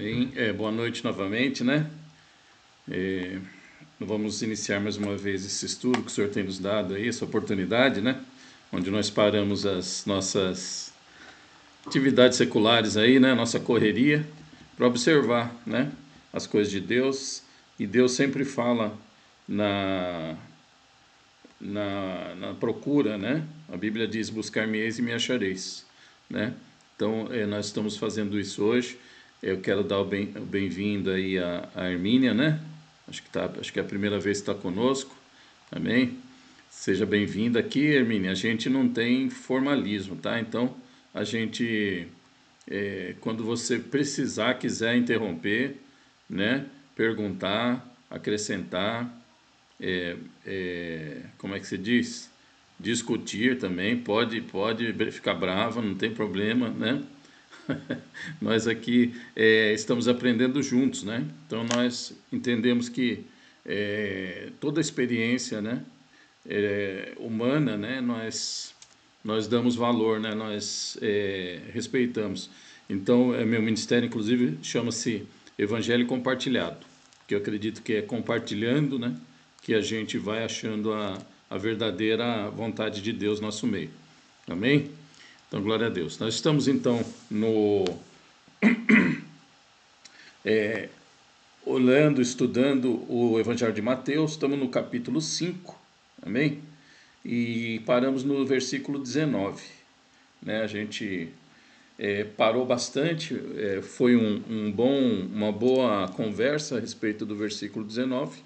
Amém. Boa noite novamente, né? Vamos iniciar mais uma vez esse estudo que o Senhor tem nos dado aí, essa oportunidade, né? Onde nós paramos as nossas atividades seculares aí, né? Nossa correria, para observar, né? As coisas de Deus. E Deus sempre fala na procura, né? A Bíblia diz: buscar-me-eis e me achareis, né? Então, nós estamos fazendo isso hoje. Eu quero dar o bem-vindo aí à Hermínia, né? Acho que é a primeira vez que está conosco. Amém? Seja bem-vinda aqui, Hermínia. A gente não tem formalismo, tá? Então, a gente, quando você precisar, quiser interromper, né? Perguntar, acrescentar, como é que se diz? Discutir também, pode ficar brava, não tem problema, né? Nós aqui estamos aprendendo juntos, né? Então nós entendemos que toda experiência, né, humana, né, nós damos valor, né? Nós respeitamos. Então, meu ministério, inclusive, chama-se Evangelho Compartilhado, que eu acredito que é compartilhando, né, que a gente vai achando a verdadeira vontade de Deus no nosso meio. Amém? Então, glória a Deus. Nós estamos, então, olhando, estudando o Evangelho de Mateus, estamos no capítulo 5, amém? E paramos no versículo 19, né? A gente parou bastante, foi uma boa conversa a respeito do versículo 19.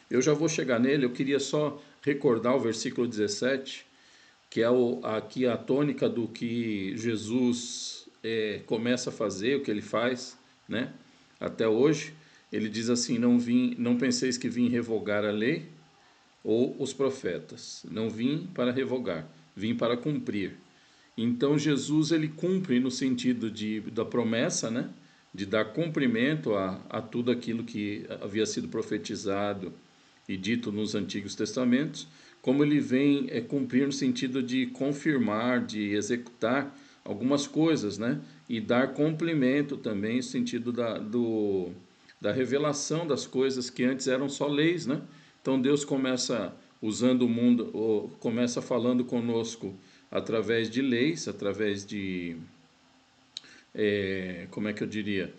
Eu já vou chegar nele, eu queria só recordar o versículo 17, que é aqui a tônica do que Jesus começa a fazer, o que ele faz, né? Até hoje, ele diz assim: não penseis que vim revogar a lei ou os profetas. Não vim para revogar, vim para cumprir. Então Jesus ele cumpre no sentido da promessa, né? De dar cumprimento a tudo aquilo que havia sido profetizado e dito nos Antigos Testamentos, como ele vem cumprir no sentido de confirmar, de executar algumas coisas, né? E dar cumprimento também no sentido da revelação das coisas que antes eram só leis, né? Então Deus começa usando o mundo, ou começa falando conosco através de leis, através de, como é que eu diria,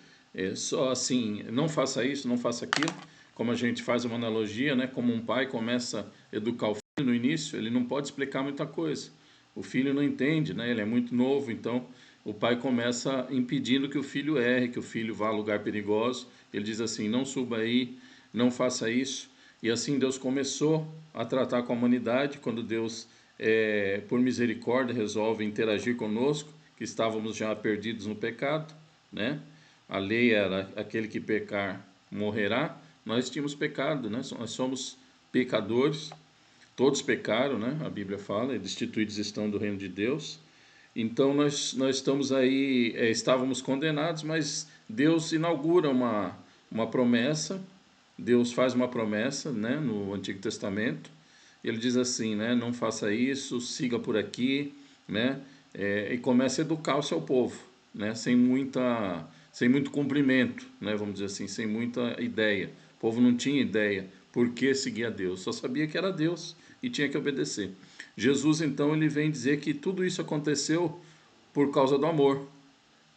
só assim, não faça isso, não faça aquilo, como a gente faz uma analogia, né? Como um pai começa a educar o filho no início, ele não pode explicar muita coisa. O filho não entende, né? Ele é muito novo, então o pai começa impedindo que o filho erre, que o filho vá a lugar perigoso. Ele diz assim: não suba aí, não faça isso. E assim Deus começou a tratar com a humanidade, quando Deus, por misericórdia, resolve interagir conosco, que estávamos já perdidos no pecado, né? A lei era: aquele que pecar morrerá. Nós tínhamos pecado, né? Nós somos pecadores, todos pecaram, né? A Bíblia fala, e destituídos estão do reino de Deus. Então nós estamos aí, estávamos condenados, mas Deus inaugura uma promessa. Deus faz uma promessa, né, no Antigo Testamento. Ele diz assim, né, não faça isso, siga por aqui, né, e começa a educar o seu povo, né, sem muito cumprimento, né, vamos dizer assim, sem muita ideia. O povo não tinha ideia por que seguir a Deus, só sabia que era Deus e tinha que obedecer. Jesus, então, ele vem dizer que tudo isso aconteceu por causa do amor.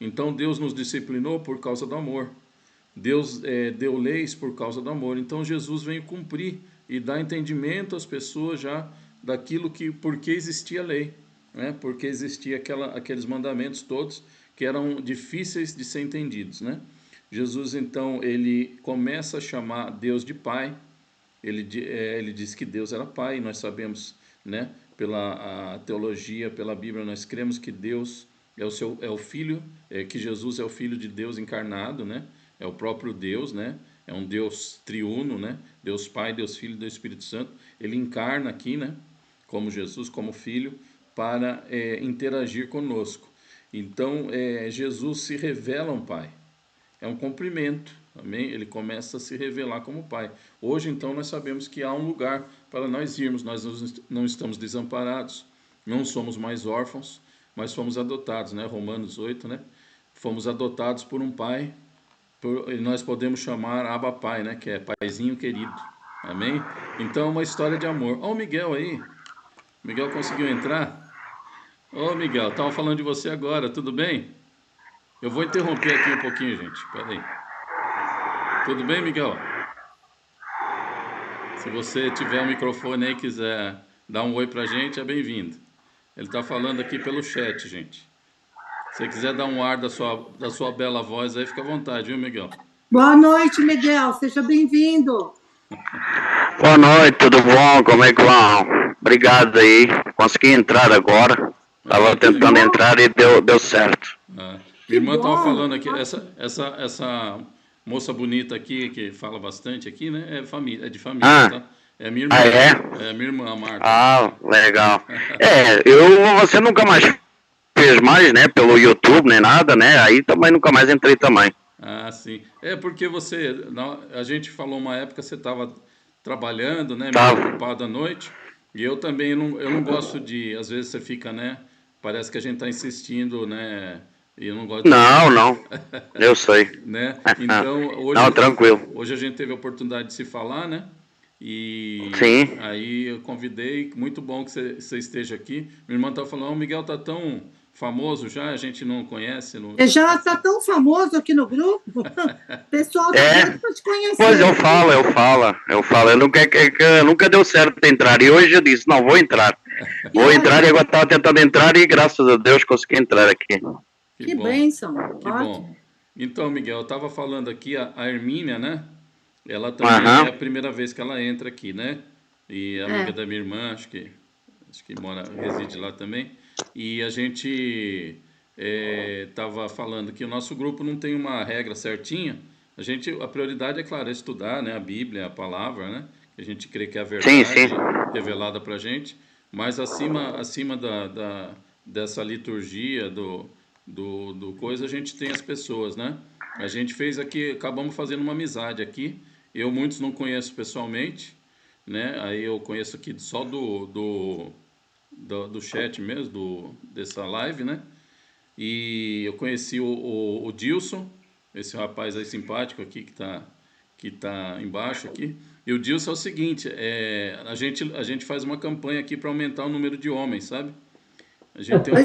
Então Deus nos disciplinou por causa do amor. Deus deu leis por causa do amor. Então Jesus veio cumprir e dar entendimento às pessoas já daquilo que, por que existia a lei, né? Porque existia aqueles mandamentos todos que eram difíceis de ser entendidos, né? Jesus então ele começa a chamar Deus de Pai. Ele diz que Deus era Pai, e nós sabemos, né? Pela a teologia, pela Bíblia, nós cremos que Deus é o Filho, que Jesus é o Filho de Deus encarnado, né? É o próprio Deus, né? É um Deus triuno, né? Deus Pai, Deus Filho e Deus Espírito Santo. Ele encarna aqui, né? Como Jesus, como Filho, para interagir conosco. Então, Jesus se revela um Pai. É um cumprimento, amém? Ele começa a se revelar como Pai. Hoje, então, nós sabemos que há um lugar para nós irmos. Nós não estamos desamparados, não somos mais órfãos, mas fomos adotados, né? Romanos 8, né? Fomos adotados por um Pai e nós podemos chamar Abba Pai, né? Que é Paizinho querido. Amém? Então, é uma história de amor. Ó, o Miguel aí. Miguel conseguiu entrar? Ô, Miguel, estava falando de você agora, tudo bem? Eu vou interromper aqui um pouquinho, gente. Pera aí. Tudo bem, Miguel? Se você tiver o microfone aí e quiser dar um oi pra gente, é bem-vindo. Ele está falando aqui pelo chat, gente. Se você quiser dar um ar da sua bela voz aí, fica à vontade, viu, Miguel? Boa noite, Miguel. Seja bem-vindo. Boa noite, tudo bom? Como é que vão? Obrigado aí. Consegui entrar agora. Estava tentando entrar e deu certo. Minha irmã estava falando aqui, essa moça bonita aqui, que fala bastante aqui, né? É de família, tá? É minha irmã. É minha irmã, a Marta. Ah, legal. Você nunca mais fez mais, né? Pelo YouTube, nem nada, né? Aí também nunca mais entrei também. Ah, sim. É porque a gente falou uma época, você estava trabalhando, né? Meio ocupado à noite. E eu também, eu não gosto às vezes você fica, né? Parece que a gente está insistindo, né? E eu não gosto de... Não. Eu sei. Né? Então, hoje, não, tranquilo. Hoje a gente teve a oportunidade de se falar, né? E sim. Aí eu convidei, muito bom que você esteja aqui. Minha irmã está falando, o Miguel tá tão famoso já, a gente não conhece. Já está tão famoso aqui no grupo. O pessoal está para te conhecer. Pois eu falo. Nunca deu certo entrar. E hoje eu disse, não, vou entrar. Vou entrar e agora estava tentando entrar e graças a Deus consegui entrar aqui. Que bênção. Que bom. Então, Miguel, eu estava falando aqui, a Hermínia, né? Ela também é a primeira vez que ela entra aqui, né? E a amiga da minha irmã, acho que reside lá também. E a gente estava falando que o nosso grupo não tem uma regra certinha. A prioridade, é claro, é estudar, né? A Bíblia, a palavra, né? Que a gente crê que é a verdade revelada para a gente. Mas acima dessa liturgia, do coisa, a gente tem as pessoas, né? A gente fez aqui, acabamos fazendo uma amizade aqui. Muitos não conheço pessoalmente, né? Aí eu conheço aqui só do chat mesmo, dessa live, né? E eu conheci o Dilson, esse rapaz aí simpático aqui que tá embaixo aqui. E o Dilson é o seguinte, a gente faz uma campanha aqui para aumentar o número de homens, sabe? A gente tem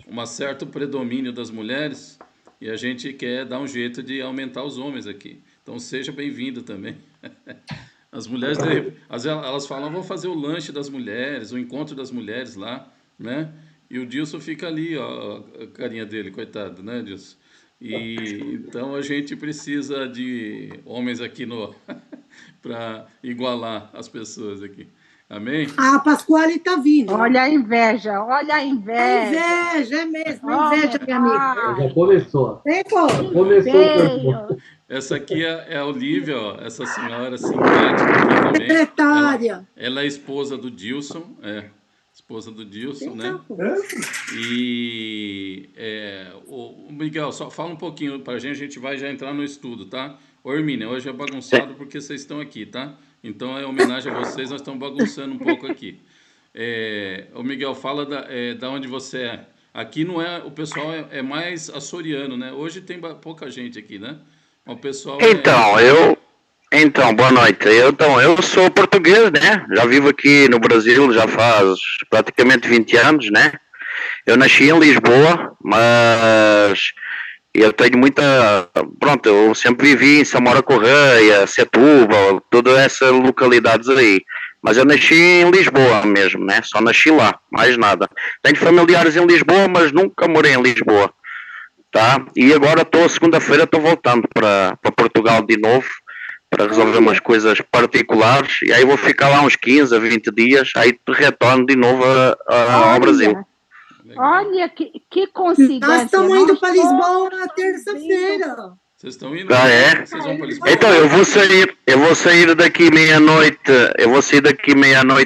um certo predomínio das mulheres e a gente quer dar um jeito de aumentar os homens aqui. Então seja bem-vindo também. As mulheres, elas falam, vou fazer o lanche das mulheres, o encontro das mulheres lá, né? E o Dilson fica ali, ó, a carinha dele, coitado, né, Dilson? Então a gente precisa de homens aqui para igualar as pessoas aqui. Amém? A Pasquale está vindo. Olha a inveja, olha a inveja. A inveja, é mesmo, a inveja, minha amiga. Já começou. Começou. Essa aqui é a Olivia, ó, essa senhora simpática aqui também. Secretária. Ela é esposa do Dilson, esposa do Dilson, né? E o Miguel, só fala um pouquinho pra gente, a gente vai já entrar no estudo, tá? Ô, Hermínia, hoje é bagunçado porque vocês estão aqui, tá? Então, é homenagem a vocês, nós estamos bagunçando um pouco aqui. O Miguel, fala da onde você é. Aqui não é, o pessoal é mais açoriano, né? Hoje tem pouca gente aqui, né? O pessoal Então, boa noite. Eu sou português, né? Já vivo aqui no Brasil já faz praticamente 20 anos, né? Eu nasci em Lisboa, mas eu tenho Pronto, eu sempre vivi em Samora Correia, Setúbal, todas essas localidades aí. Mas eu nasci em Lisboa mesmo, né? Só nasci lá, mais nada. Tenho familiares em Lisboa, mas nunca morei em Lisboa, tá? E agora segunda-feira estou voltando para Portugal de novo, para resolver umas coisas particulares, e aí vou ficar lá uns 15 a 20 dias, aí retorno de novo ao Brasil. Olha, que coincidência. Nós estamos indo para Lisboa na terça-feira. Vocês estão indo? Vocês vão para Lisboa? Então, eu vou sair daqui meia-noite,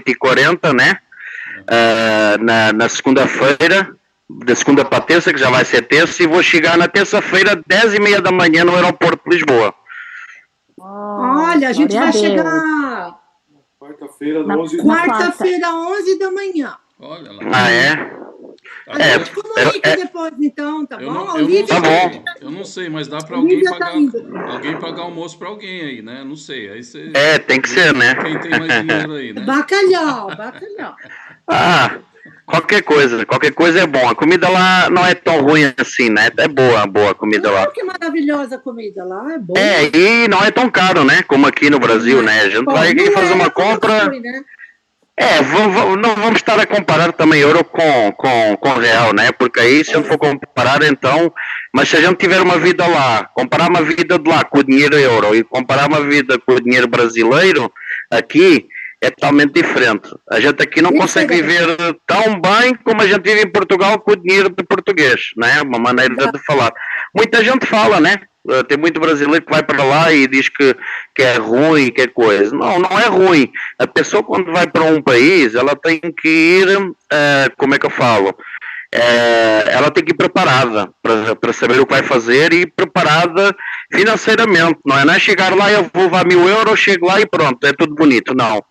e 40, né? Na segunda-feira, da segunda para terça, que já vai ser terça, e vou chegar na terça-feira, 10h30 da manhã, no aeroporto de Lisboa. Olha, a gente vai chegar Quarta-feira, 11 da manhã. Olha lá. Ah, é? A gente comunica depois, então, tá bom? Tá bom. Eu não sei, mas dá para alguém tá pagar almoço para alguém aí, né? Não sei. Aí você, tem que ser, né? Quem tem mais dinheiro aí, né? Bacalhau. Qualquer coisa é bom. A comida lá não é tão ruim assim, né? É boa a comida lá. Que maravilhosa a comida lá, é boa. E não é tão caro, né? Como aqui no Brasil, né? A gente vai aqui fazer uma compra. Né? Não vamos estar a comparar também euro com real, né? Porque aí, se a gente for comparar, então... Mas se a gente tiver uma vida lá, comparar uma vida de lá com o dinheiro euro e comparar uma vida com o dinheiro brasileiro, aqui é totalmente diferente. A gente aqui não consegue viver tão bem como a gente vive em Portugal com o dinheiro de português, né? Uma maneira de falar. Muita gente fala, né? Tem muito brasileiro que vai para lá e diz que é ruim, que é coisa. Não é ruim. A pessoa, quando vai para um país, ela tem que ir, como é que eu falo? Ela tem que ir preparada para saber o que vai fazer e preparada financeiramente. Não é chegar lá e eu vou levar 1.000 euros, chego lá e pronto, é tudo bonito. Não.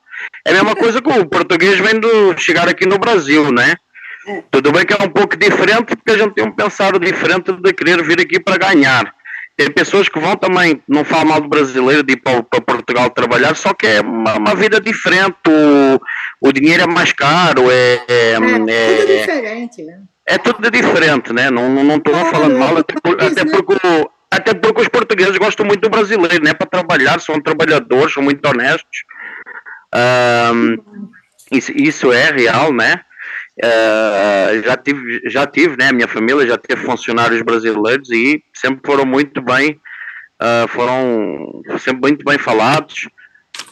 É a mesma coisa que o português vendo chegar aqui no Brasil, né? Tudo bem que é um pouco diferente, porque a gente tem um pensado diferente de querer vir aqui para ganhar. Tem pessoas que vão também, não falam mal do brasileiro, de ir para Portugal trabalhar, só que é uma vida diferente, o dinheiro é mais caro, tudo diferente, né? É tudo diferente, né? Não estou falando mal, até porque os portugueses gostam muito do brasileiro, né? Para trabalhar, são trabalhadores, são muito honestos. Isso é real, né? Já tive, né? A minha família já teve funcionários brasileiros e sempre foram muito bem, foram sempre muito bem falados.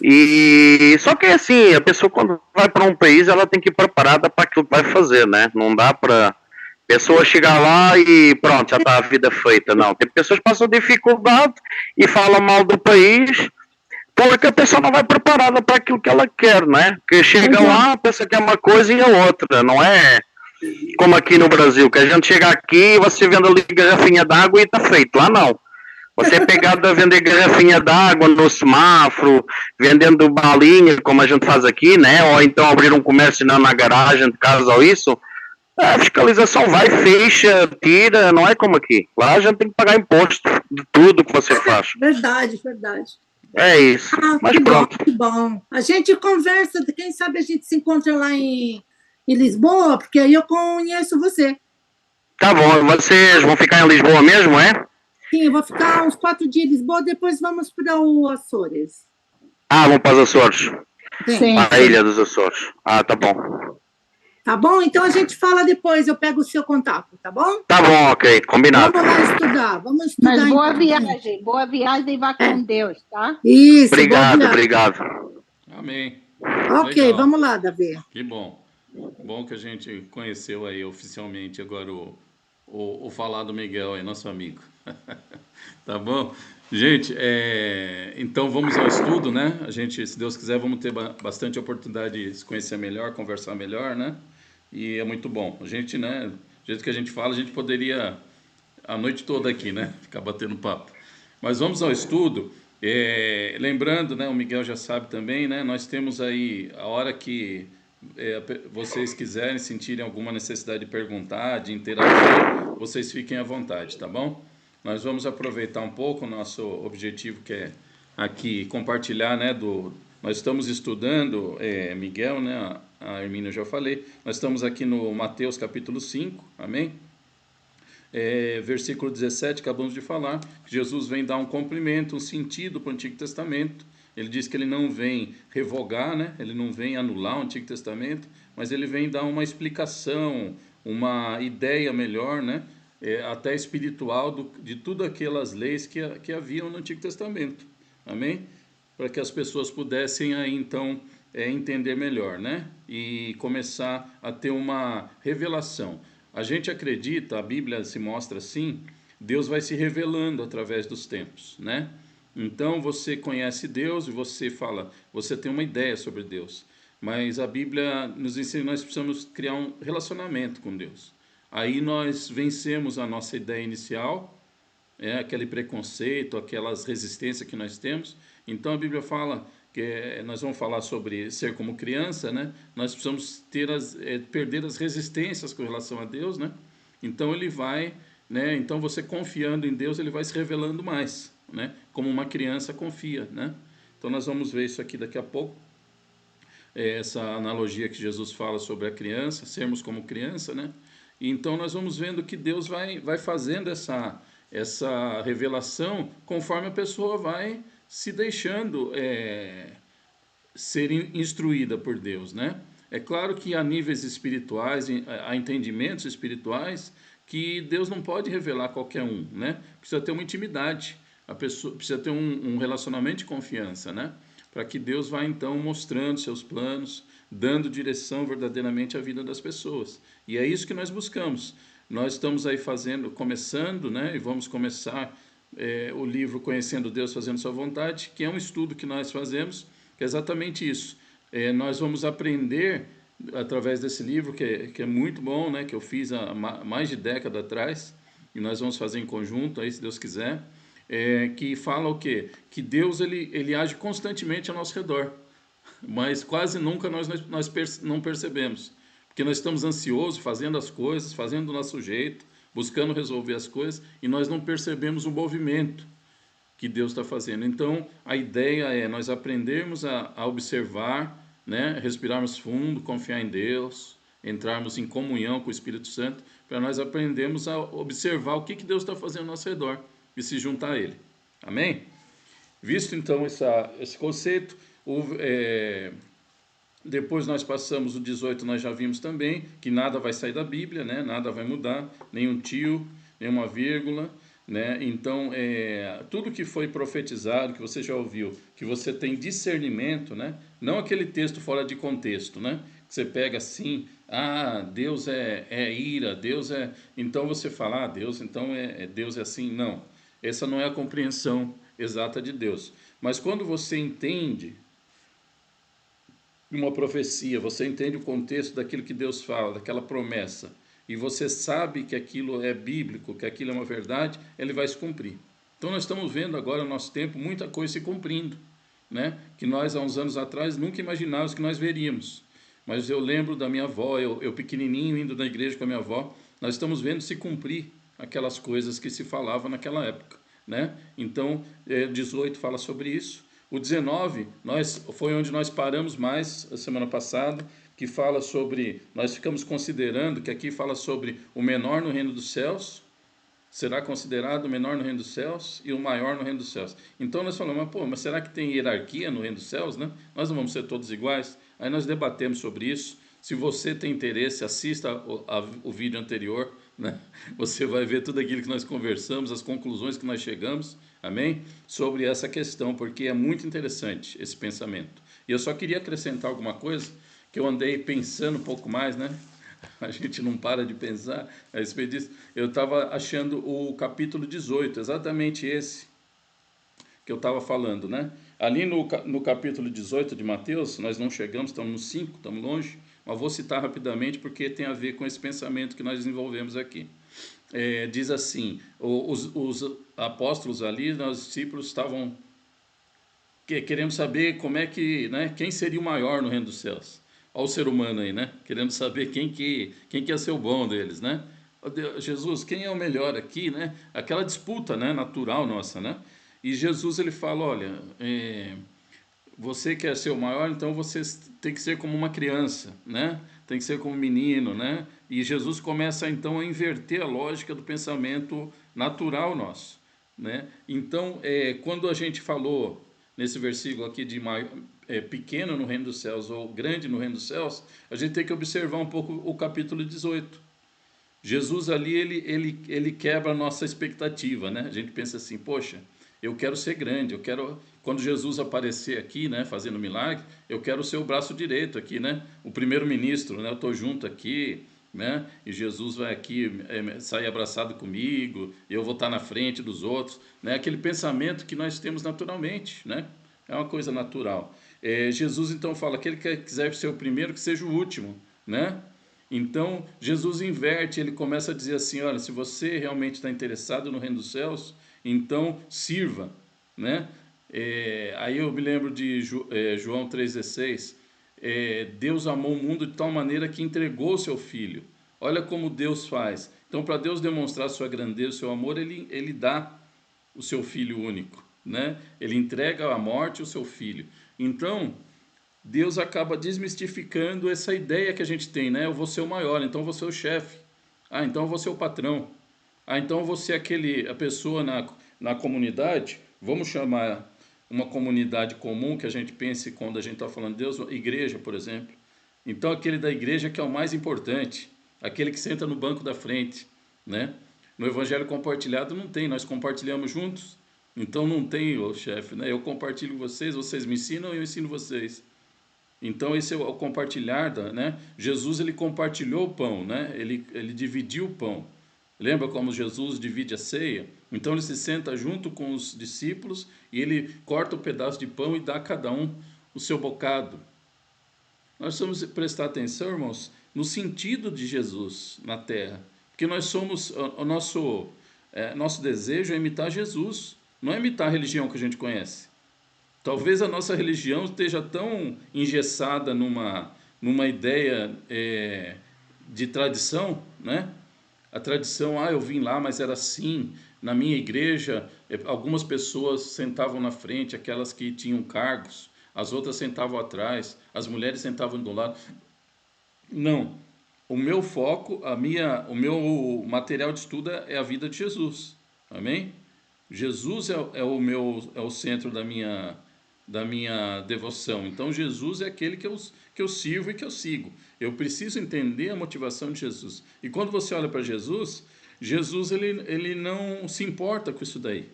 E só que é assim, a pessoa quando vai para um país, ela tem que ir preparada para aquilo que vai fazer, né? Não dá para pessoa chegar lá e pronto, já está a vida feita. Não, tem pessoas que passam dificuldade e falam mal do país porque a pessoa não vai preparada para aquilo que ela quer, né? Que chega lá, pensa que é uma coisa e é outra, não é como aqui no Brasil, que a gente chega aqui e você vende ali garrafinha d'água e está feito. Lá não. Você é pegado a vender garrafinha d'água no semáforo, vendendo balinha, como a gente faz aqui, né? Ou então abrir um comércio na garagem de casa ou isso. A fiscalização vai, fecha, tira, não é como aqui. Lá a gente tem que pagar imposto de tudo que você faz. Verdade. É isso. Mas pronto. Que bom. A gente conversa, quem sabe a gente se encontra lá em Lisboa, porque aí eu conheço você. Tá bom, vocês vão ficar em Lisboa mesmo, é? Sim, eu vou ficar uns 4 dias em Lisboa, depois vamos para o Açores. Vamos para os Açores. Sim. A Ilha dos Açores. Tá bom. Tá bom? Então a gente fala depois, eu pego o seu contato, tá bom? Tá bom, ok, combinado. Vamos lá estudar, Mas boa viagem e vá com Deus, tá? Isso, obrigado. Amém. Ok, legal. Vamos lá, Davi. Que bom. Bom que a gente conheceu aí oficialmente agora o falar do Miguel aí, nosso amigo. Tá bom? Gente, então vamos ao estudo, né? A gente, se Deus quiser, vamos ter bastante oportunidade de se conhecer melhor, conversar melhor, né? E é muito bom. A gente, né? Do jeito que a gente fala, a gente poderia a noite toda aqui, né? Ficar batendo papo. Mas vamos ao estudo. Lembrando, né? O Miguel já sabe também, né? Nós temos aí, a hora que vocês quiserem, sentirem alguma necessidade de perguntar, de interagir, vocês fiquem à vontade, tá bom? Nós vamos aproveitar um pouco o nosso objetivo, que é aqui compartilhar, né? Nós estamos estudando, Miguel, né? A Hermínia eu já falei. Nós estamos aqui no Mateus capítulo 5, amém? Versículo 17, acabamos de falar, que Jesus vem dar um complemento, um sentido para o Antigo Testamento. Ele diz que ele não vem revogar, né? Ele não vem anular o Antigo Testamento, mas ele vem dar uma explicação, uma ideia melhor, né? Até espiritual de tudo aquelas leis que haviam no Antigo Testamento, amém? Para que as pessoas pudessem aí então entender melhor, né? E começar a ter uma revelação. A gente acredita, a Bíblia se mostra assim, Deus vai se revelando através dos tempos, né? Então você conhece Deus e você fala, você tem uma ideia sobre Deus, mas a Bíblia nos ensina que nós precisamos criar um relacionamento com Deus. Aí nós vencemos a nossa ideia inicial, aquele preconceito, aquelas resistências que nós temos. Então a Bíblia fala nós vamos falar sobre ser como criança, né? Nós precisamos perder as resistências com relação a Deus, né? Então ele vai, né? Então você confiando em Deus, ele vai se revelando mais, né? Como uma criança confia, né? Então nós vamos ver isso aqui daqui a pouco. Essa analogia que Jesus fala sobre a criança, sermos como criança, né? E então nós vamos vendo que Deus vai fazendo essa revelação conforme a pessoa vai se deixando ser instruída por Deus, né? É claro que há níveis espirituais, há entendimentos espirituais que Deus não pode revelar a qualquer um, né? Precisa ter uma intimidade, a pessoa precisa ter um relacionamento de confiança, né? Para que Deus vá então mostrando seus planos, dando direção verdadeiramente à vida das pessoas. E é isso que nós buscamos. Nós estamos aí começando, né? E vamos começar o livro Conhecendo Deus, Fazendo Sua Vontade, que é um estudo que nós fazemos, que é exatamente isso. Nós vamos aprender através desse livro, que é muito bom, né? Que eu fiz há mais de década atrás, e nós vamos fazer em conjunto, aí, se Deus quiser. Que fala o quê? Que Deus ele age constantemente ao nosso redor, mas quase nunca nós não percebemos, porque nós estamos ansiosos, fazendo as coisas, fazendo do nosso jeito, buscando resolver as coisas, e nós não percebemos o movimento que Deus está fazendo. Então, a ideia é nós aprendermos a observar, né? Respirarmos fundo, confiar em Deus, entrarmos em comunhão com o Espírito Santo, para nós aprendermos a observar o que Deus está fazendo ao nosso redor e se juntar a Ele. Amém? Visto então esse conceito, depois nós passamos o 18, nós já vimos também que nada vai sair da Bíblia, né? Nada vai mudar, nenhum tio, nenhuma vírgula, né? Então, tudo que foi profetizado, que você já ouviu, que você tem discernimento, né? Não aquele texto fora de contexto, né? Que você pega assim, Deus é ira, Deus é... Então você fala, Deus, então Deus é assim. Não, essa não é a compreensão exata de Deus. Mas quando você entende uma profecia, você entende o contexto daquilo que Deus fala, daquela promessa, e você sabe que aquilo é bíblico, que aquilo é uma verdade, ele vai se cumprir. Então nós estamos vendo agora no nosso tempo muita coisa se cumprindo, né? Que nós há uns anos atrás nunca imaginávamos que nós veríamos. Mas eu lembro da minha avó, eu pequenininho indo na igreja com a minha avó, nós estamos vendo se cumprir aquelas coisas que se falavam naquela época, né? Então, 18 fala sobre isso. O 19 foi onde nós paramos mais a semana passada, que fala sobre, nós ficamos considerando que aqui fala sobre o menor no reino dos céus, será considerado o menor no reino dos céus e o maior no reino dos céus. Então nós falamos, mas será que tem hierarquia no reino dos céus, né? Nós não vamos ser todos iguais? Aí nós debatemos sobre isso. Se você tem interesse, assista o vídeo anterior, né? Você vai ver tudo aquilo que nós conversamos, as conclusões que nós chegamos, amém? Sobre essa questão, porque é muito interessante esse pensamento. E eu só queria acrescentar alguma coisa, que eu andei pensando um pouco mais, né? A gente não para de pensar a respeito disso. Eu estava achando o capítulo 18, exatamente esse que eu estava falando, né? Ali no capítulo 18 de Mateus, nós não chegamos, estamos no 5, estamos longe, mas vou citar rapidamente porque tem a ver com esse pensamento que nós desenvolvemos aqui. Diz assim, os apóstolos ali, os discípulos estavam querendo saber como é que, né, quem seria o maior no reino dos céus. Olha o ser humano aí, né? Querendo saber quem que ia ser o bom deles, né? Jesus, quem é o melhor aqui, né? Aquela disputa, né, natural nossa, né? E Jesus, ele fala, olha, você quer ser o maior, então você tem que ser como uma criança, né? Tem que ser como um menino, né? E Jesus começa, então, a inverter a lógica do pensamento natural nosso, né? Então, quando a gente falou nesse versículo aqui de pequeno no reino dos céus ou grande no reino dos céus, a gente tem que observar um pouco o capítulo 18. Jesus ali, ele quebra a nossa expectativa, né? A gente pensa assim, poxa, eu quero ser grande, quando Jesus aparecer aqui, né, fazendo milagre, eu quero ser o braço direito aqui, né? O primeiro-ministro, né? Eu estou junto aqui, né? E Jesus vai aqui sair abraçado comigo, eu vou estar na frente dos outros, né? Aquele pensamento que nós temos naturalmente, né? É uma coisa natural. Jesus então fala, aquele que quiser ser o primeiro, que seja o último, né? Então Jesus inverte, ele começa a dizer assim, olha, se você realmente está interessado no reino dos céus, então sirva, né? Aí eu me lembro de João 3,16, Deus amou o mundo de tal maneira que entregou o seu Filho. Olha como Deus faz. Então, para Deus demonstrar sua grandeza, o seu amor, ele dá o seu Filho único, né? Ele entrega à morte o seu Filho. Então, Deus acaba desmistificando essa ideia que a gente tem, né? Eu vou ser o maior, então eu vou ser o chefe. Ah, então eu vou ser o patrão. Ah, então eu vou ser a pessoa na comunidade, vamos chamar uma comunidade comum que a gente pense quando a gente está falando de Deus, igreja, por exemplo. Então aquele da igreja que é o mais importante, aquele que senta no banco da frente, né? No evangelho compartilhado não tem, nós compartilhamos juntos. Então não tem o chefe, né? Eu compartilho com vocês, vocês me ensinam e eu ensino vocês. Então esse é o compartilhar, né? Jesus, ele compartilhou o pão, né? Ele dividiu o pão. Lembra como Jesus divide a ceia? Então ele se senta junto com os discípulos e ele corta o pedaço de pão e dá a cada um o seu bocado. Nós precisamos prestar atenção, irmãos, no sentido de Jesus na terra. Porque nós somos, nosso desejo é imitar Jesus, não é imitar a religião que a gente conhece. Talvez a nossa religião esteja tão engessada numa ideia de tradição, né? A tradição, eu vim lá, mas era assim. Na minha igreja, algumas pessoas sentavam na frente, aquelas que tinham cargos, as outras sentavam atrás, as mulheres sentavam do lado. Não. O meu foco, o meu material de estudo é a vida de Jesus. Amém? Jesus é o centro da minha devoção. Então Jesus é aquele que eu sirvo e que eu sigo. Eu preciso entender a motivação de Jesus. E quando você olha para Jesus, ele não se importa com isso daí.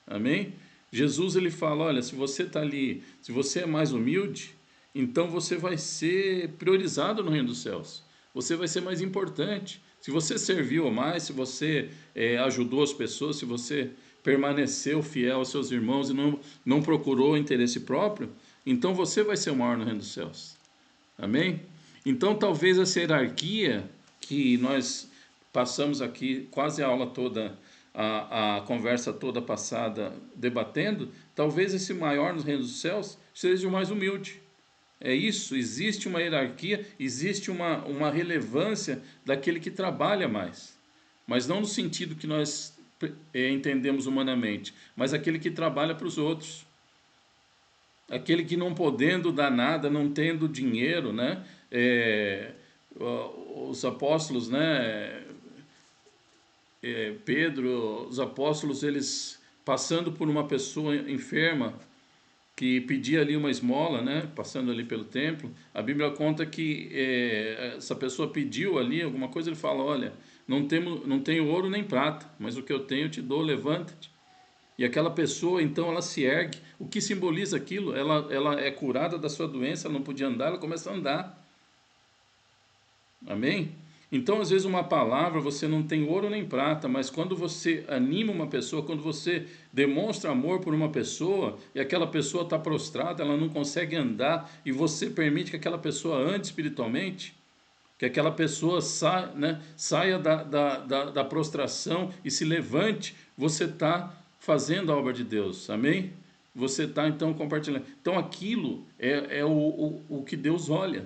Amém? Jesus, ele fala, olha, se você está ali, se você é mais humilde, então você vai ser priorizado no reino dos céus. Você vai ser mais importante. Se você serviu mais, se você ajudou as pessoas, se você permaneceu fiel aos seus irmãos e não procurou interesse próprio, então você vai ser o maior no reino dos céus. Amém? Então talvez essa hierarquia que nós passamos aqui, quase a aula toda, a conversa toda passada debatendo, talvez esse maior no reino dos céus seja o mais humilde. É isso, existe uma hierarquia, existe uma relevância daquele que trabalha mais. Mas não no sentido que nós entendemos humanamente, mas aquele que trabalha para os outros. Aquele que não podendo dar nada, não tendo dinheiro, né? Os apóstolos, né? Pedro, os apóstolos, eles passando por uma pessoa enferma, que pedia ali uma esmola, né, passando ali pelo templo, a Bíblia conta que essa pessoa pediu ali alguma coisa, ele fala, olha, não tenho ouro nem prata, mas o que eu tenho eu te dou, levanta-te. E aquela pessoa, então, ela se ergue. O que simboliza aquilo? Ela é curada da sua doença, ela não podia andar, ela começa a andar. Amém? Então, às vezes, uma palavra, você não tem ouro nem prata, mas quando você anima uma pessoa, quando você demonstra amor por uma pessoa, e aquela pessoa está prostrada, ela não consegue andar, e você permite que aquela pessoa ande espiritualmente, que aquela pessoa saia da prostração e se levante, você está fazendo a obra de Deus. Amém? Você está, então, compartilhando. Então, aquilo é o que Deus olha.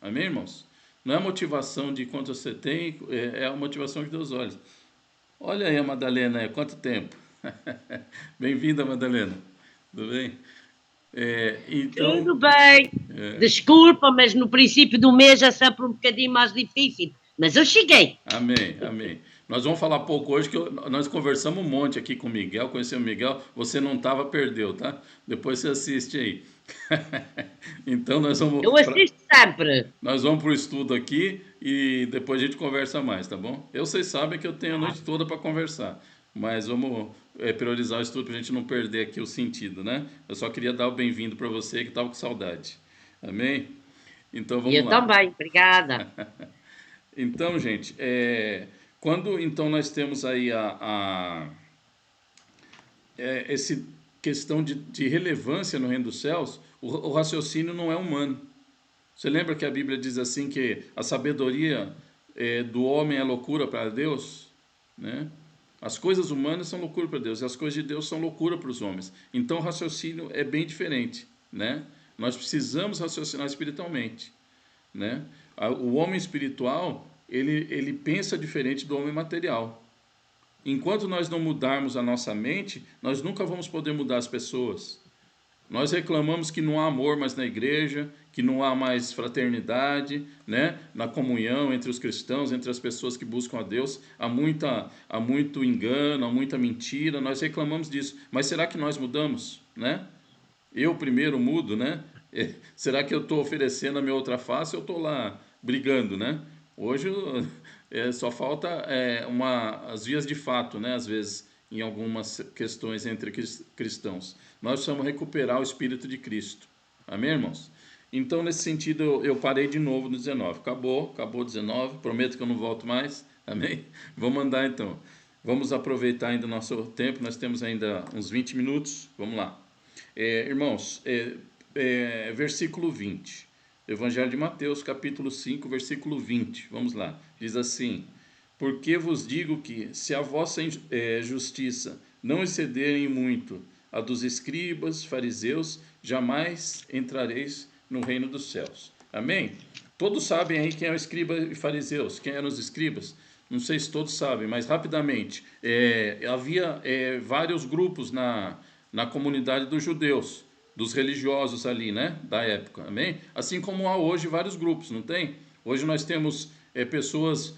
Amém, irmãos? Não é a motivação de quanto você tem, é a motivação que Deus olha. Olha aí a Madalena, quanto tempo. Bem-vinda, Madalena. Tudo bem? Então, tudo bem. Desculpa, mas no princípio do mês é sempre um bocadinho mais difícil. Mas eu cheguei. Amém, amém. Nós vamos falar pouco hoje, que nós conversamos um monte aqui com o Miguel, conhecemos o Miguel, você não estava, perdeu, tá? Depois você assiste aí. Então nós vamos... Eu assisto sempre. Nós vamos para o estudo aqui e depois a gente conversa mais, tá bom? Vocês sabem que eu tenho a noite toda para conversar, mas vamos priorizar o estudo para a gente não perder aqui o sentido, né? Eu só queria dar o bem-vindo para você que estava com saudade. Amém? Então vamos lá. Eu também, obrigada. Então, gente, quando então nós temos aí essa questão de relevância no reino dos céus, o raciocínio não é humano. Você lembra que a Bíblia diz assim que a sabedoria do homem é loucura para Deus? Né? As coisas humanas são loucura para Deus, e as coisas de Deus são loucura para os homens. Então o raciocínio é bem diferente, né? Nós precisamos raciocinar espiritualmente, né? O homem espiritual, ele pensa diferente do homem material. Enquanto nós não mudarmos a nossa mente, nós nunca vamos poder mudar as pessoas. Nós reclamamos que não há amor mais na igreja, que não há mais fraternidade, né? Na comunhão entre os cristãos, entre as pessoas que buscam a Deus. Há muito engano, há muita mentira. Nós reclamamos disso. Mas será que nós mudamos, né? Eu primeiro mudo, né? Será que eu estou oferecendo a minha outra face ou estou lá brigando, né? Hoje só falta as vias de fato, né? Às vezes, em algumas questões entre cristãos. Nós precisamos recuperar o Espírito de Cristo. Amém, irmãos? Então, nesse sentido, eu parei de novo no 19. Acabou 19. Prometo que eu não volto mais. Amém? Vamos andar então. Vamos aproveitar ainda o nosso tempo. Nós temos ainda uns 20 minutos. Vamos lá. Irmãos, versículo 20. Evangelho de Mateus, capítulo 5, versículo 20. Vamos lá. Diz assim: porque vos digo que, se a vossa justiça não excederem muito a dos escribas, fariseus, jamais entrareis no reino dos céus. Amém? Todos sabem aí quem é o escriba e fariseus, quem eram os escribas? Não sei se todos sabem, mas rapidamente. Havia vários grupos na comunidade dos judeus, dos religiosos ali, né, da época, amém? Assim como há hoje vários grupos, não tem? Hoje nós temos pessoas,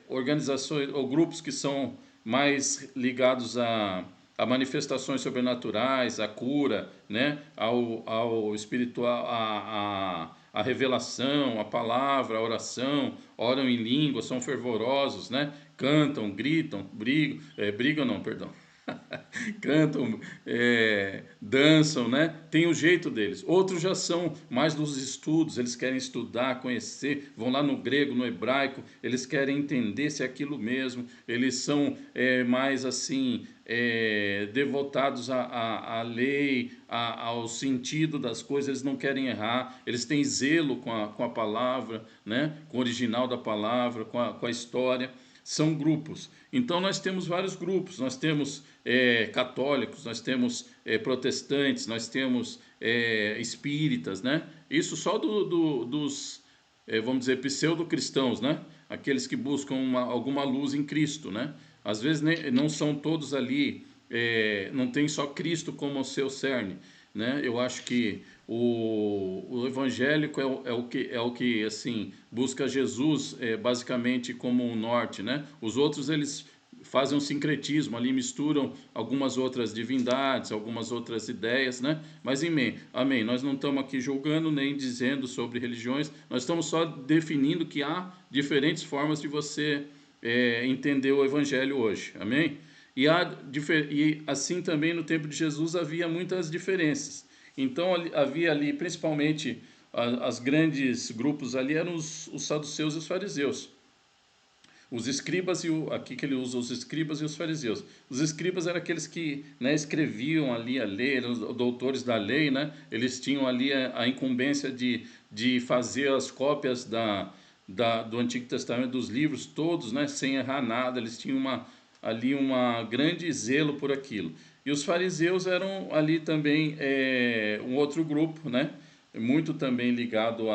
organizações ou grupos que são mais ligados a manifestações sobrenaturais, a cura, né, ao espiritual, a revelação, a palavra, a oração, oram em língua, são fervorosos, né, cantam, gritam, brigam não, perdão. Cantam, dançam, né? Tem o jeito deles. Outros já são mais dos estudos, eles querem estudar, conhecer, vão lá no grego, no hebraico, eles querem entender se é aquilo mesmo, eles são mais assim, devotados à lei, ao sentido das coisas, eles não querem errar, eles têm zelo com a palavra, né? Com o original da palavra, com a história. São grupos. Então nós temos vários grupos, nós temos católicos, nós temos protestantes, nós temos espíritas, né? Isso só dos, vamos dizer, pseudo-cristãos, né? Aqueles que buscam alguma luz em Cristo, né? Às vezes não são todos ali, não tem só Cristo como o seu cerne, né? Eu acho que o evangélico é o que assim, busca Jesus basicamente como um norte, né? Os outros, eles fazem um sincretismo ali, misturam algumas outras divindades, algumas outras ideias, né? Mas amém, nós não estamos aqui julgando nem dizendo sobre religiões, nós estamos só definindo que há diferentes formas de você entender o evangelho hoje, amém? E assim também no tempo de Jesus havia muitas diferenças. Então havia ali, principalmente, as grandes grupos ali eram os saduceus e os fariseus. Os escribas aqui que ele usa, os escribas e os fariseus. Os escribas eram aqueles que, né, escreviam ali a lei, eram os doutores da lei, né? Eles tinham ali a incumbência de fazer as cópias do Antigo Testamento, dos livros todos, né, sem errar nada. Eles tinham ali uma grande zelo por aquilo. E os fariseus eram ali também um outro grupo, né? Muito também ligado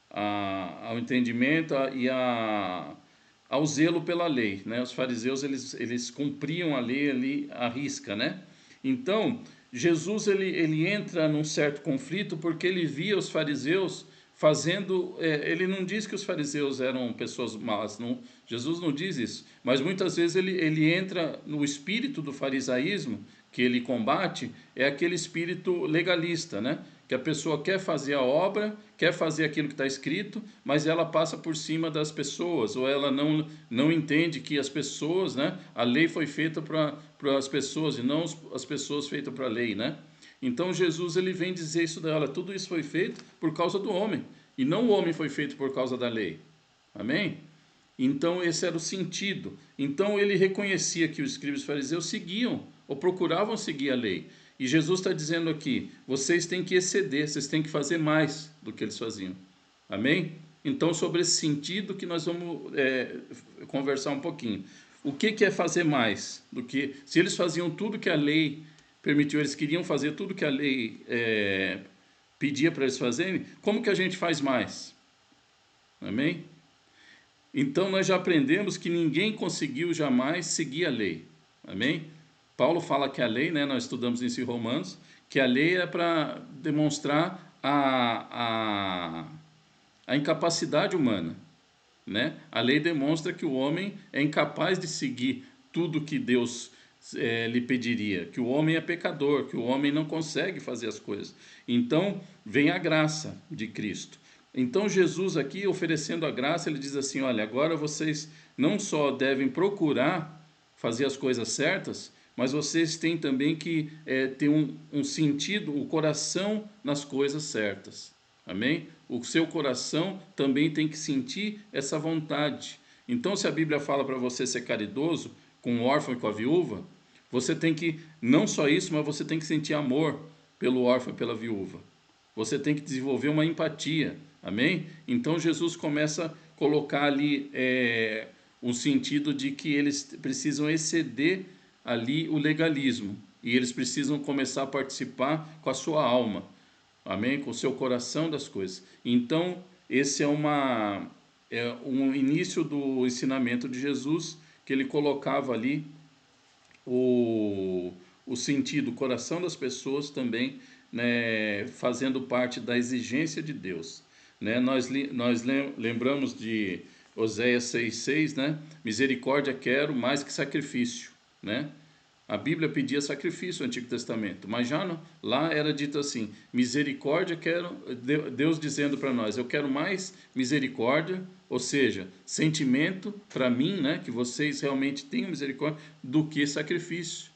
ao entendimento e ao zelo pela lei, né? Os fariseus, eles cumpriam a lei ali à risca, né? Então, Jesus ele entra num certo conflito porque ele via os fariseus fazendo, ele não diz que os fariseus eram pessoas más, não, Jesus não diz isso, mas muitas vezes ele entra no espírito do farisaísmo que ele combate, é aquele espírito legalista, né? Que a pessoa quer fazer a obra, quer fazer aquilo que está escrito, mas ela passa por cima das pessoas, ou ela não entende que as pessoas, né? A lei foi feita para as pessoas e não as pessoas feitas para a lei, né? Então Jesus ele vem dizer isso dela, tudo isso foi feito por causa do homem, e não o homem foi feito por causa da lei. Amém? Então esse era o sentido. Então ele reconhecia que os escribas e fariseus seguiam, ou procuravam seguir a lei. E Jesus está dizendo aqui, vocês têm que exceder, vocês têm que fazer mais do que eles faziam. Amém? Então sobre esse sentido que nós vamos conversar um pouquinho. o que é fazer mais do que... Se eles faziam tudo que a lei permitiu, eles queriam fazer tudo que a lei pedia para eles fazerem, como que a gente faz mais? Amém? Então nós já aprendemos que ninguém conseguiu jamais seguir a lei. Amém? Paulo fala que a lei, né, nós estudamos isso em Romanos, que a lei é para demonstrar a incapacidade humana, né? A lei demonstra que o homem é incapaz de seguir tudo que Deus lhe pediria, que o homem é pecador, que o homem não consegue fazer as coisas. Então vem a graça de Cristo. Então Jesus aqui, oferecendo a graça, ele diz assim, olha, agora vocês não só devem procurar fazer as coisas certas, mas vocês têm também que ter um sentido, o coração nas coisas certas. Amém? O seu coração também tem que sentir essa vontade. Então, se a Bíblia fala para você ser caridoso com o órfão e com a viúva, você tem que, não só isso, mas você tem que sentir amor pelo órfão e pela viúva. Você tem que desenvolver uma empatia. Amém? Então, Jesus começa a colocar ali um sentido de que eles precisam exceder ali o legalismo. E eles precisam começar a participar com a sua alma. Amém? Com o seu coração das coisas. Então, esse é um início do ensinamento de Jesus, que ele colocava ali o sentido, o coração das pessoas também, né, fazendo parte da exigência de Deus. Né? Nós lembramos de Oséias 6,6, né? Misericórdia quero mais que sacrifício, né? A Bíblia pedia sacrifício no Antigo Testamento, mas já lá era dito assim, misericórdia quero, Deus dizendo para nós, eu quero mais misericórdia, ou seja, sentimento para mim, né, que vocês realmente tenham misericórdia, do que sacrifício.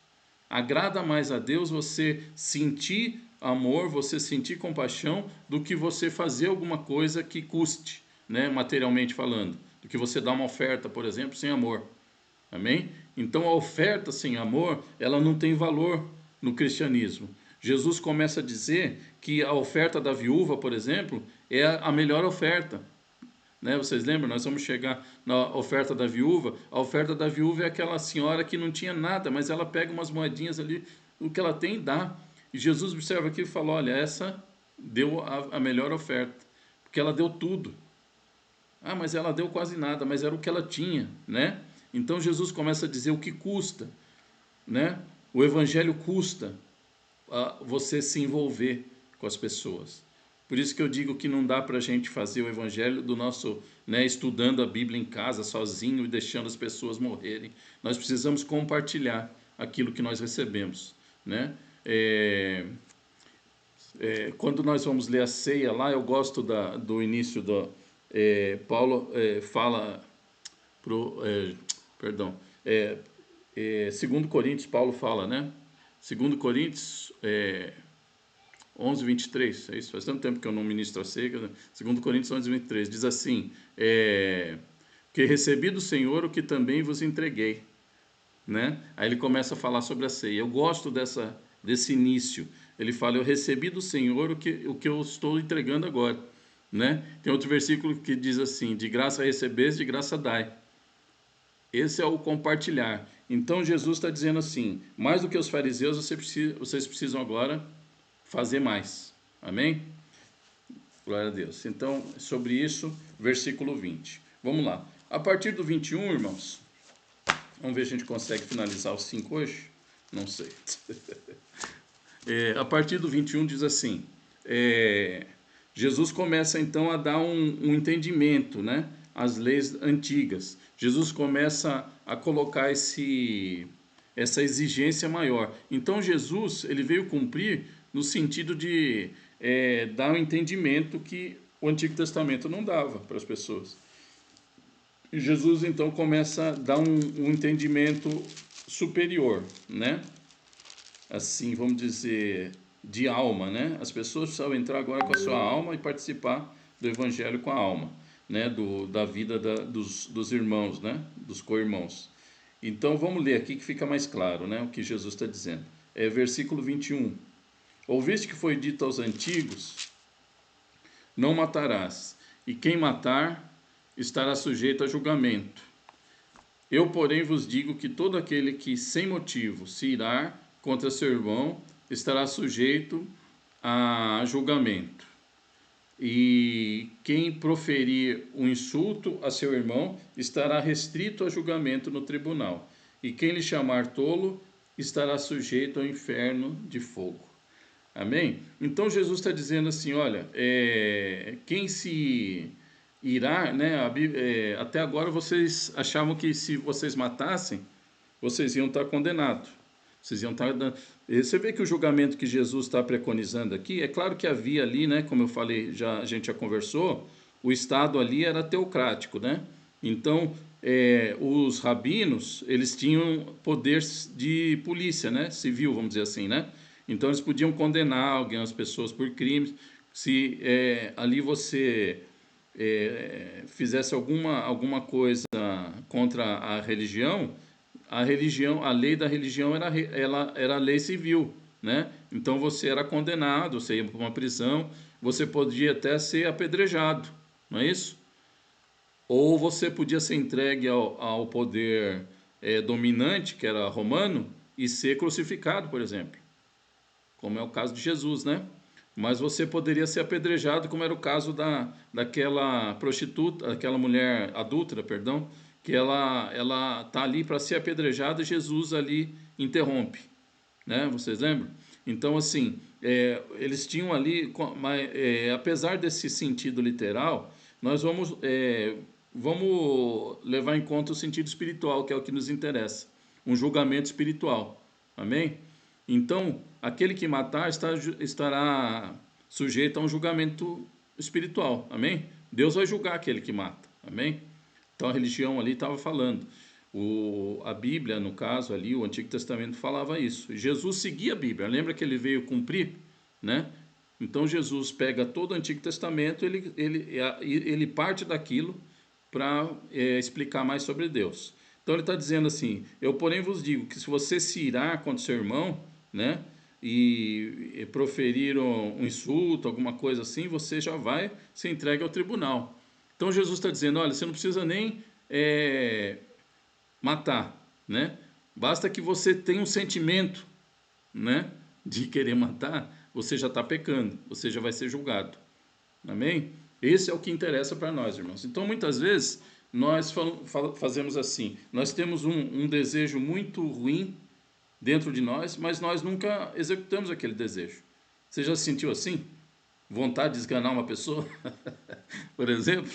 Agrada mais a Deus você sentir amor, você sentir compaixão, do que você fazer alguma coisa que custe, né, materialmente falando, do que você dar uma oferta, por exemplo, sem amor. Amém? Então a oferta sem amor, ela não tem valor no cristianismo. Jesus começa a dizer que a oferta da viúva, por exemplo, é a melhor oferta. Né? Vocês lembram? Nós vamos chegar na oferta da viúva. A oferta da viúva é aquela senhora que não tinha nada, mas ela pega umas moedinhas ali, o que ela tem dá. E Jesus observa aqui e fala, olha, essa deu a melhor oferta, porque ela deu tudo. Ah, mas ela deu quase nada, mas era o que ela tinha, né? Então Jesus começa a dizer o que custa, né? O evangelho custa você se envolver com as pessoas. Por isso que eu digo que não dá para a gente fazer o evangelho do nosso, né, estudando a Bíblia em casa sozinho e deixando as pessoas morrerem. Nós precisamos compartilhar aquilo que nós recebemos, né? Quando nós vamos ler a ceia lá, eu gosto do início do Paulo fala perdão, 2 Coríntios, Paulo fala, né? 2 Coríntios 11, 23, é isso? Faz tanto tempo que eu não ministro a ceia, né? 2 Coríntios 11, 23, diz assim, que recebi do Senhor o que também vos entreguei, né? Aí ele começa a falar sobre a ceia. Eu gosto desse início. Ele fala, eu recebi do Senhor o que eu estou entregando agora, né? Tem outro versículo que diz assim, de graça recebeste, de graça dai. Esse é o compartilhar. Então Jesus está dizendo assim, mais do que os fariseus, vocês precisam agora fazer mais. Amém? Glória a Deus. Então, sobre isso, versículo 20. Vamos lá. A partir do 21, irmãos, vamos ver se a gente consegue finalizar os 5 hoje? Não sei. A partir do 21 diz assim, Jesus começa então a dar um entendimento, né? As leis antigas. Jesus começa a colocar essa exigência maior. Então Jesus ele veio cumprir no sentido de dar um entendimento que o Antigo Testamento não dava para as pessoas. E Jesus então começa a dar um entendimento superior, né? Assim, vamos dizer, de alma, né? As pessoas precisam entrar agora com a sua alma e participar do Evangelho com a alma, né? Da vida dos irmãos, né? Dos co-irmãos. Então, vamos ler aqui que fica mais claro, né? O que Jesus está dizendo. Versículo 21. Ouviste que foi dito aos antigos, não matarás, e quem matar estará sujeito a julgamento. Eu, porém, vos digo que todo aquele que sem motivo se irar contra seu irmão estará sujeito a julgamento. E quem proferir um insulto a seu irmão estará restrito a julgamento no tribunal. E quem lhe chamar tolo estará sujeito ao inferno de fogo. Amém? Então Jesus está dizendo assim, olha, quem se irá, né? Até agora vocês achavam que se vocês matassem, vocês iam estar condenados. Vocês iam estar... Você vê que o julgamento que Jesus está preconizando aqui, é claro que havia ali, né? Como eu falei, a gente já conversou, o Estado ali era teocrático, né? Então, os rabinos, eles tinham poder de polícia, né? Civil, vamos dizer assim, né? Então, eles podiam condenar algumas pessoas por crimes. Se ali você fizesse alguma coisa contra a religião, a lei da religião era a lei civil, né? Então, você era condenado, você ia para uma prisão, você podia até ser apedrejado, não é isso? Ou você podia ser entregue ao poder dominante, que era romano, e ser crucificado, por exemplo, como é o caso de Jesus, né? Mas você poderia ser apedrejado, como era o caso daquela prostituta, aquela mulher adúltera, perdão, que ela está ali para ser apedrejada e Jesus ali interrompe, né? Vocês lembram? Então, assim, eles tinham ali, apesar desse sentido literal, nós vamos levar em conta o sentido espiritual, que é o que nos interessa, um julgamento espiritual, amém? Então, aquele que matar estará sujeito a um julgamento espiritual, amém? Deus vai julgar aquele que mata, amém? Então, a religião ali estava falando. A Bíblia, no caso ali, o Antigo Testamento falava isso. Jesus seguia a Bíblia, lembra que ele veio cumprir, né? Então, Jesus pega todo o Antigo Testamento, ele parte daquilo para explicar mais sobre Deus. Então, ele está dizendo assim, eu, porém, vos digo que se você se irar contra seu irmão, né, e proferir um insulto, alguma coisa assim, você já vai ser entregue ao tribunal. Então, Jesus está dizendo, olha, você não precisa nem matar, né? Basta que você tenha um sentimento, né, de querer matar, você já está pecando, você já vai ser julgado. Amém? Esse é o que interessa para nós, irmãos. Então, muitas vezes, nós fazemos assim, nós temos um desejo muito ruim dentro de nós, mas nós nunca executamos aquele desejo. Você já se sentiu assim? Vontade de esganar uma pessoa? Por exemplo?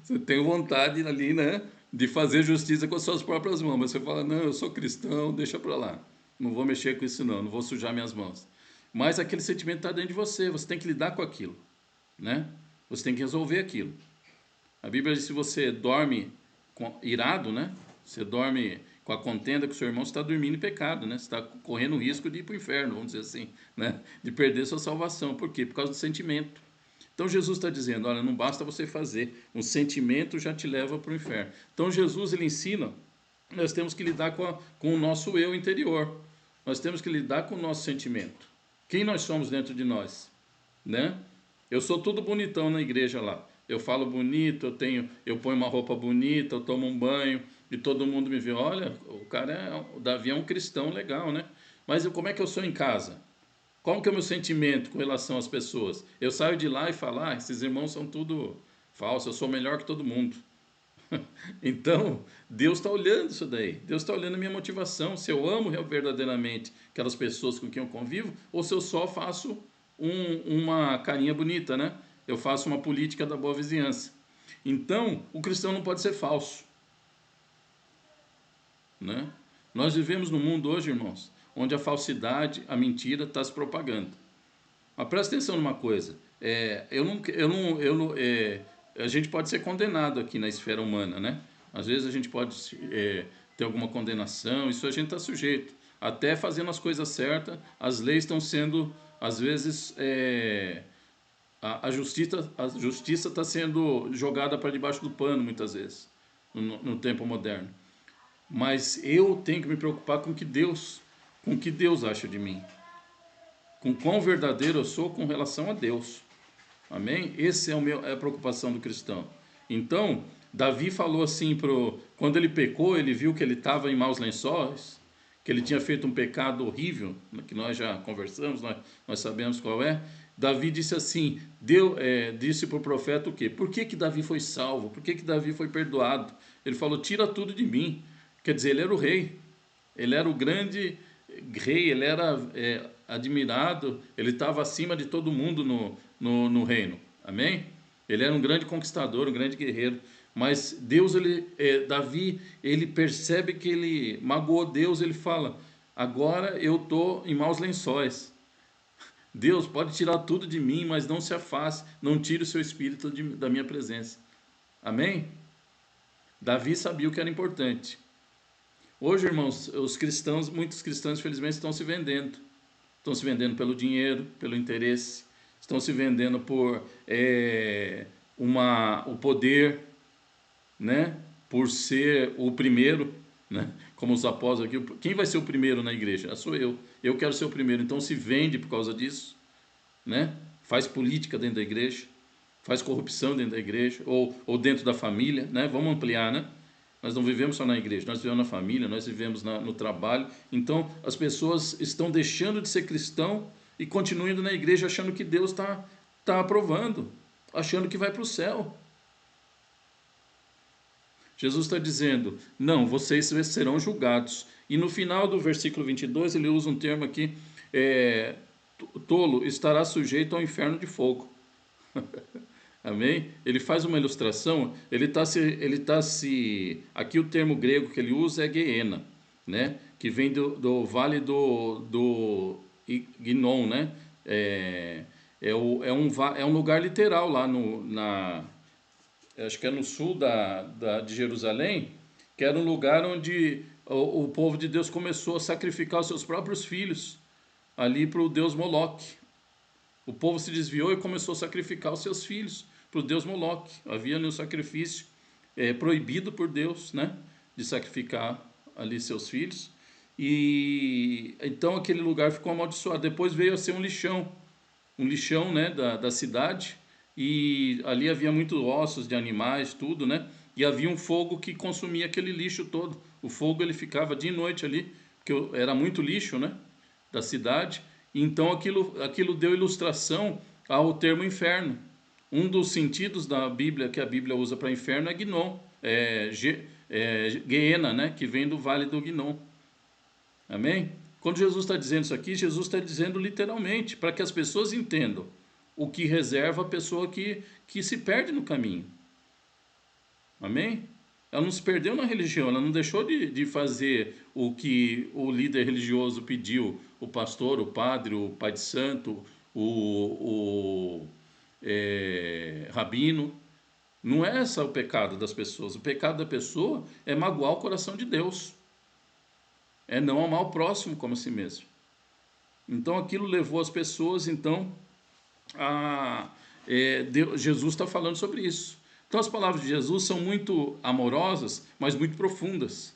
Você tem vontade ali, né, de fazer justiça com as suas próprias mãos, mas você fala, não, eu sou cristão, deixa para lá. Não vou mexer com isso não vou sujar minhas mãos. Mas aquele sentimento está dentro de você tem que lidar com aquilo, né? Você tem que resolver aquilo. A Bíblia diz que se você dorme irado, né? Você dorme com a contenda com o seu irmão, você está dormindo em pecado, né? Você está correndo o risco de ir para o inferno, vamos dizer assim, né? De perder sua salvação. Por quê? Por causa do sentimento. Então Jesus está dizendo, olha, não basta você fazer, um sentimento já te leva para o inferno. Então Jesus, ele ensina, nós temos que lidar com o nosso eu interior. Nós temos que lidar com o nosso sentimento. Quem nós somos dentro de nós, né? Eu sou tudo bonitão na igreja lá. Eu falo bonito, eu ponho uma roupa bonita, eu tomo um banho e todo mundo me vê. Olha, o Davi é um cristão legal, né? Mas como é que eu sou em casa? Qual que é o meu sentimento com relação às pessoas? Eu saio de lá e falo, esses irmãos são tudo falso, eu sou melhor que todo mundo. Então, Deus está olhando isso daí. Deus está olhando a minha motivação. Se eu amo verdadeiramente aquelas pessoas com quem eu convivo, ou se eu só faço uma carinha bonita, né? Eu faço uma política da boa vizinhança. Então, o cristão não pode ser falso, né? Nós vivemos num mundo hoje, irmãos, onde a falsidade, a mentira está se propagando. Mas presta atenção numa coisa. A gente pode ser condenado aqui na esfera humana, né? Às vezes a gente pode ter alguma condenação, isso a gente está sujeito. Até fazendo as coisas certas, as leis estão sendo, às vezes, a justiça está sendo jogada para debaixo do pano, muitas vezes, no tempo moderno. Mas eu tenho que me preocupar com o que Deus acha de mim. Com quão verdadeiro eu sou com relação a Deus. Amém? Essa é a preocupação do cristão. Então, Davi falou assim, quando ele pecou, ele viu que ele estava em maus lençóis, que ele tinha feito um pecado horrível, que nós já conversamos, nós sabemos qual é. Davi disse assim, disse para o profeta o quê? Por que Davi foi salvo? Por que Davi foi perdoado? Ele falou, tira tudo de mim. Quer dizer, ele era o rei, ele era o grande rei, ele era admirado, ele estava acima de todo mundo no reino, amém? Ele era um grande conquistador, um grande guerreiro, mas Deus, Davi, ele percebe que ele magoou Deus, ele fala, agora eu estou em maus lençóis, Deus pode tirar tudo de mim, mas não se afaste, não tire o seu espírito da minha presença, amém? Davi sabia o que era importante. Hoje, irmãos, muitos cristãos, infelizmente, estão se vendendo pelo dinheiro, pelo interesse, estão se vendendo por o poder, né? Por ser o primeiro, né? Como os apóstolos aqui, quem vai ser o primeiro na igreja? Sou eu quero ser o primeiro, então se vende por causa disso, né? Faz política dentro da igreja, faz corrupção dentro da igreja, ou dentro da família, né? Vamos ampliar, né? Nós não vivemos só na igreja, nós vivemos na família, nós vivemos no trabalho. Então, as pessoas estão deixando de ser cristão e continuam indo na igreja achando que Deus está aprovando, achando que vai para o céu. Jesus está dizendo, não, vocês serão julgados. E no final do versículo 22, ele usa um termo aqui, tolo estará sujeito ao inferno de fogo. Amém? Ele faz uma ilustração, aqui o termo grego que ele usa é Geena, né? Que vem do vale do Ginon, né? É um lugar literal lá acho que é no sul de Jerusalém, que era um lugar onde o povo de Deus começou a sacrificar os seus próprios filhos ali para o deus Moloque. O povo se desviou e começou a sacrificar os seus filhos para o deus Moloque. Havia ali um sacrifício proibido por Deus, né? De sacrificar ali seus filhos. E então aquele lugar ficou amaldiçoado. Depois veio a ser um lixão, né? Da cidade. E ali havia muitos ossos de animais, tudo, né? E havia um fogo que consumia aquele lixo todo. O fogo ele ficava dia e noite ali, porque era muito lixo, né? Da cidade. Então aquilo deu ilustração ao termo inferno. Um dos sentidos da Bíblia, que a Bíblia usa para inferno, é Ginon, Geena, né? Que vem do vale do Ginon. Amém? Quando Jesus está dizendo isso aqui, Jesus está dizendo literalmente, para que as pessoas entendam o que reserva a pessoa que se perde no caminho. Amém? Ela não se perdeu na religião, ela não deixou de fazer o que o líder religioso pediu, o pastor, o padre, o pai de santo, o rabino. Não é esse o pecado das pessoas. O pecado da pessoa é magoar o coração de Deus. É não amar o próximo como a si mesmo. Então aquilo levou as pessoas, então, Jesus está falando sobre isso. Então as palavras de Jesus são muito amorosas, mas muito profundas,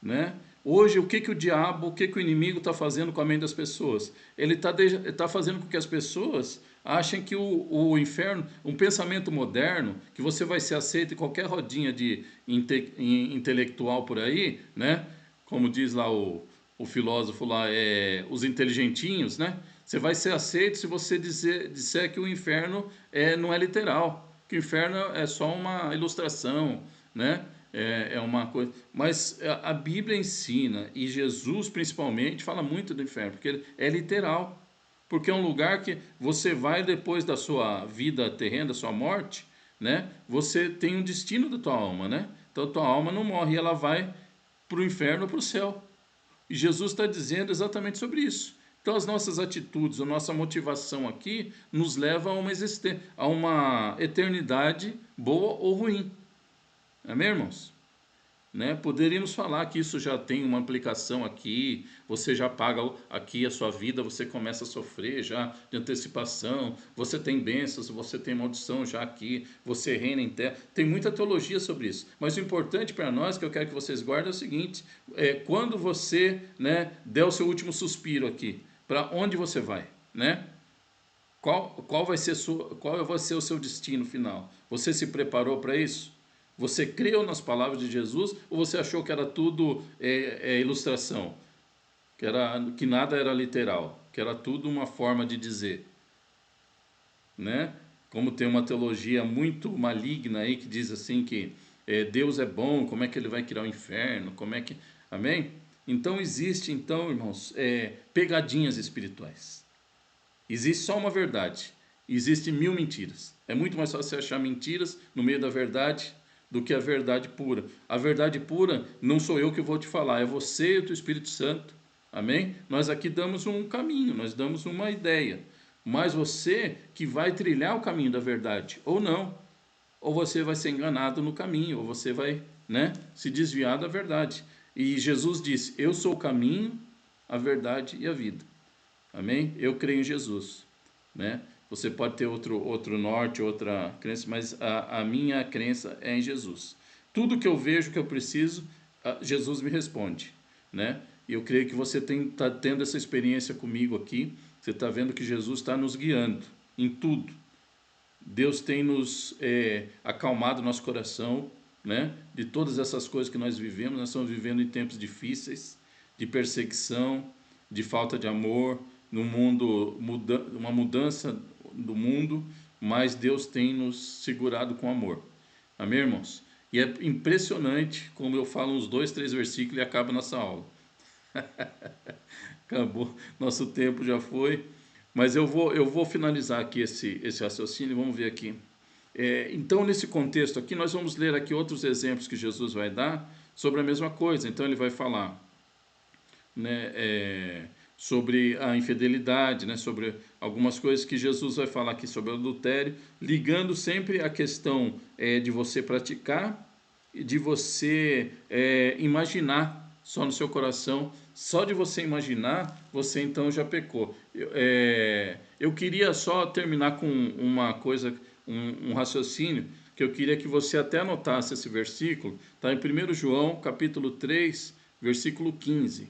né? Hoje, o que o diabo, o que o inimigo está fazendo com a mente das pessoas? Ele está fazendo com que as pessoas achem que o inferno, um pensamento moderno, que você vai ser aceito em qualquer rodinha de intelectual por aí, né? Como diz lá o filósofo lá, os inteligentinhos, né? Você vai ser aceito se você disser que o inferno não é literal, que o inferno é só uma ilustração, né? É uma coisa. Mas a Bíblia ensina, e Jesus principalmente fala muito do inferno, porque ele é literal, porque é um lugar que você vai depois da sua vida terrena, da sua morte, né? Você tem um destino da tua alma, né? Então a tua alma não morre, ela vai para o inferno ou para o céu. E Jesus está dizendo exatamente sobre isso. Então as nossas atitudes, a nossa motivação aqui nos leva a uma eternidade boa ou ruim. Amém, irmãos? Né? Poderíamos falar que isso já tem uma aplicação aqui, você já paga aqui a sua vida, você começa a sofrer já de antecipação, você tem bênçãos, você tem maldição já aqui, você reina em terra. Tem muita teologia sobre isso, mas o importante para nós, que eu quero que vocês guardem, é o seguinte, quando você, né, der o seu último suspiro aqui, para onde você vai, né? Qual vai ser o seu destino final? Você se preparou para isso? Você creu nas palavras de Jesus ou você achou que era tudo ilustração? Que nada era literal, que era tudo uma forma de dizer, né? Como tem uma teologia muito maligna aí que diz assim que Deus é bom, como é que ele vai criar o inferno, como é que... Amém? Então existe, então, irmãos, pegadinhas espirituais. Existe só uma verdade, existem 1000 mentiras. É muito mais fácil você achar mentiras no meio da verdade do que a verdade pura. A verdade pura não sou eu que vou te falar, é você e o teu Espírito Santo. Amém? Nós aqui damos um caminho, nós damos uma ideia. Mas você que vai trilhar o caminho da verdade, ou não. Ou você vai ser enganado no caminho, ou você vai, né, se desviar da verdade. E Jesus disse, eu sou o caminho, a verdade e a vida. Amém? Eu creio em Jesus, né? Você pode ter outro norte, outra crença, mas a minha crença é em Jesus. Tudo que eu vejo que eu preciso, Jesus me responde, né? E eu creio que você está tendo essa experiência comigo aqui. Você está vendo que Jesus está nos guiando em tudo. Deus tem nos acalmado nosso coração, né? De todas essas coisas que nós vivemos. Nós estamos vivendo em tempos difíceis, de perseguição, de falta de amor, no mundo, uma mudança do mundo, mas Deus tem nos segurado com amor. Amém, irmãos? E é impressionante como eu falo uns 2, 3 versículos e acaba nossa aula. Acabou, nosso tempo já foi. Mas eu vou finalizar aqui esse raciocínio, vamos ver aqui. Então, nesse contexto aqui, nós vamos ler aqui outros exemplos que Jesus vai dar sobre a mesma coisa. Então, ele vai falar, né, sobre a infidelidade, né, sobre algumas coisas que Jesus vai falar aqui sobre o adultério, ligando sempre a questão de você praticar e de você imaginar só no seu coração. Só de você imaginar, você então já pecou. Eu queria só terminar com uma coisa, um raciocínio, que eu queria que você até anotasse esse versículo. Está em 1 João, capítulo 3, versículo 15.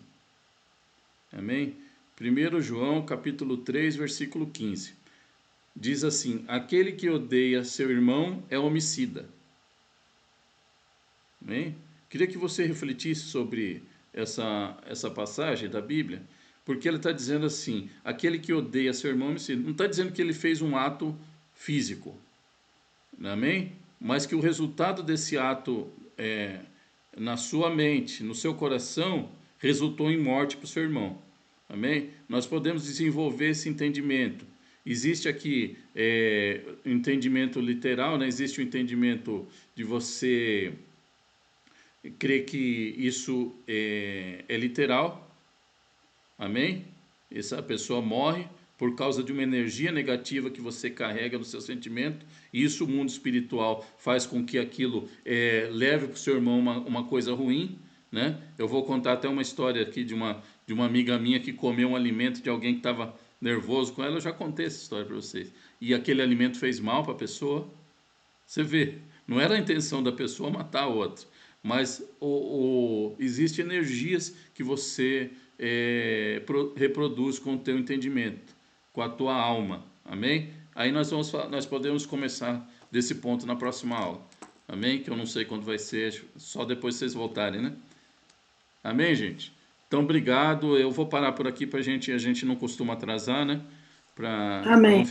Amém? 1 João, capítulo 3, versículo 15. Diz assim, aquele que odeia seu irmão é homicida. Amém? Queria que você refletisse sobre essa passagem da Bíblia, porque ele está dizendo assim, aquele que odeia seu irmão é homicida. Não está dizendo que ele fez um ato físico, amém? Mas que o resultado desse ato na sua mente, no seu coração, resultou em morte para o seu irmão. Amém? Nós podemos desenvolver esse entendimento. Existe aqui o entendimento literal, né? Existe o entendimento de você crer que isso é literal. Amém? Essa pessoa morre por causa de uma energia negativa que você carrega no seu sentimento, e isso o mundo espiritual faz com que aquilo leve para o seu irmão uma coisa ruim, né? Eu vou contar até uma história aqui de uma amiga minha que comeu um alimento de alguém que estava nervoso com ela. Eu já contei essa história para vocês. E aquele alimento fez mal para a pessoa. Você vê, não era a intenção da pessoa matar a outra, mas existem energias que você reproduz com o teu entendimento, com a tua alma. Amém? Aí nós podemos começar desse ponto na próxima aula. Amém? Que eu não sei quando vai ser, só depois vocês voltarem, né? Amém, gente? Então, obrigado. Eu vou parar por aqui a gente não costuma atrasar, né? Para não ficar